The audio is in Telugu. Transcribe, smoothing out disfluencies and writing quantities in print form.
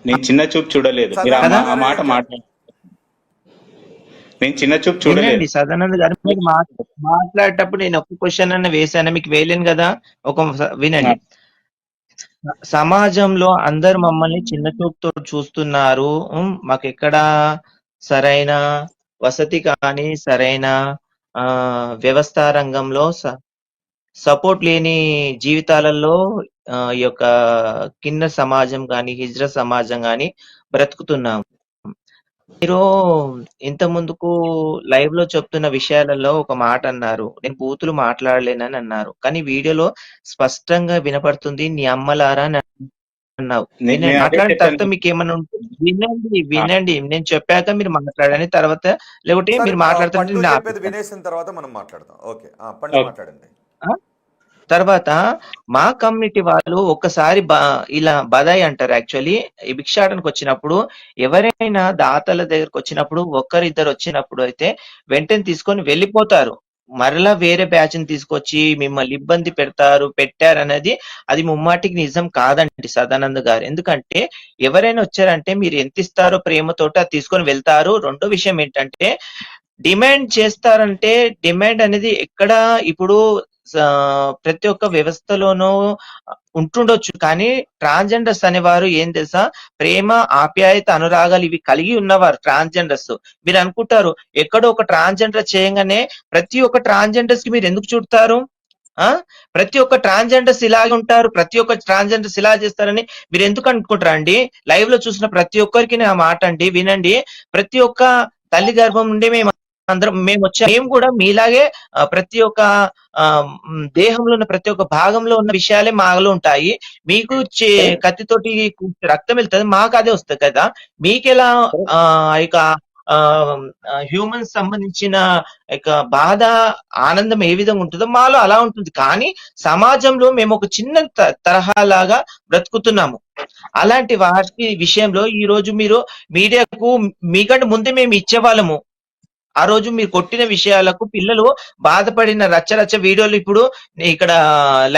నేను చిన్న చూపు చూడలేదు. మీరు కదా ఆ మాట నేను చిన్న చూపు చూడలేదు. వినండి సదానంద గారు, మీరు మాట్లాడేటప్పుడు నేను ఒక్క క్వశ్చన్ అన్న వేసాను, మీకు వేయలేను కదా. వినండి. సమాజంలో అందరు మమ్మల్ని చిన్న చూపుతో చూస్తున్నారు. మాకెక్కడ సరైన వసతి కానీ, సరైన వ్యవస్థ రంగంలో సపోర్ట్ లేని జీవితాలలో ఈ యొక్క కింద సమాజం కానీ, హిజ్ర సమాజం కానీ బ్రతుకుతున్నాం. మీరు ఇంత ముందుకు లైవ్ లో చెప్తున్న విషయాలలో ఒక మాట అన్నారు, నేను బూతులు మాట్లాడలేనని అన్నారు. కానీ వీడియోలో స్పష్టంగా వినపడుతుంది నీ అమ్మలారా అని అన్నావు. వినండి, మాట్లాడిన తర్వాత మీకు ఏమన్నా ఉంటుంది వినండి. నేను చెప్పాక మీరు మాట్లాడండి. తర్వాత లేకపోతే మీరు మాట్లాడుతుంటే వినేసిన తర్వాత మనం మాట్లాడదాం. ఓకే, పండు మాట్లాడండి. తర్వాత మా కమ్యూనిటీ వాళ్ళు ఒక్కసారి ఇలా బదాయి అంటారు. యాక్చువల్లీ ఈ భిక్షాటనకు వచ్చినప్పుడు ఎవరైనా దాతల దగ్గరకు వచ్చినప్పుడు ఒక్కరిద్దరు వచ్చినప్పుడు అయితే వెంటనే తీసుకొని వెళ్ళిపోతారు. మరలా వేరే బ్యాచ్ ని తీసుకొచ్చి మిమ్మల్ని ఇబ్బంది పెట్టారనేది అది ముమ్మాటికి నిజం కాదండి సదానంద్ గారు. ఎందుకంటే ఎవరైనా వచ్చారంటే మీరు ఎంత ఇస్తారో ప్రేమతోటి అది తీసుకొని వెళ్తారు. రెండో విషయం ఏంటంటే డిమాండ్ చేస్తారంటే డిమాండ్ అనేది ఎక్కడ ఇప్పుడు ప్రతి ఒక్క వ్యవస్థలోనూ ఉంటుండొచ్చు. కానీ ట్రాన్స్జెండర్స్ అనేవారు ఏం తెలుసా, ప్రేమ, ఆప్యాయత, అనురాగాలు ఇవి కలిగి ఉన్నవారు ట్రాన్స్జెండర్స్. మీరు అనుకుంటారు ఎక్కడో ఒక ట్రాన్స్జెండర్ చేయగానే ప్రతి ఒక్క ట్రాన్స్జెండర్స్ కి మీరు ఎందుకు చుడతారు? ప్రతి ఒక్క ట్రాన్స్జెండర్స్ ఇలాగే ఉంటారు, ప్రతి ఒక్క ట్రాన్స్జెండర్స్ ఇలా చేస్తారని మీరు ఎందుకు అనుకుంటారా అండి? లైవ్ లో చూసిన ప్రతి ఒక్కరికి నా మాట అండి, వినండి. ప్రతి ఒక్క తల్లి గర్భం నుండి మేము వచ్చాము. మేము కూడా మీలాగే ప్రతి ఒక్క దేహంలో ఉన్న ప్రతి ఒక్క భాగంలో ఉన్న విషయాలే మాలో ఉంటాయి. మీకు కత్తితోటి రక్తం వెళ్తుంది, మాకు అదే వస్తుంది కదా. మీకెలా ఇక హ్యూమన్స్ సంబంధించిన బాధ, ఆనందం ఏ విధంగా ఉంటుందో మాలో అలా ఉంటుంది. కానీ సమాజంలో మేము ఒక చిన్న తరహాలాగా బ్రతుకుతున్నాము. అలాంటి వాటి విషయంలో ఈ రోజు మీరు మీడియాకు మీకంటే ముందే మేము ఇచ్చేవాళ్ళము. ఆ రోజు మీరు కొట్టిన విషయాలకు పిల్లలు బాధపడిన రచ్చ వీడియోలు ఇప్పుడు ఇక్కడ లైవ్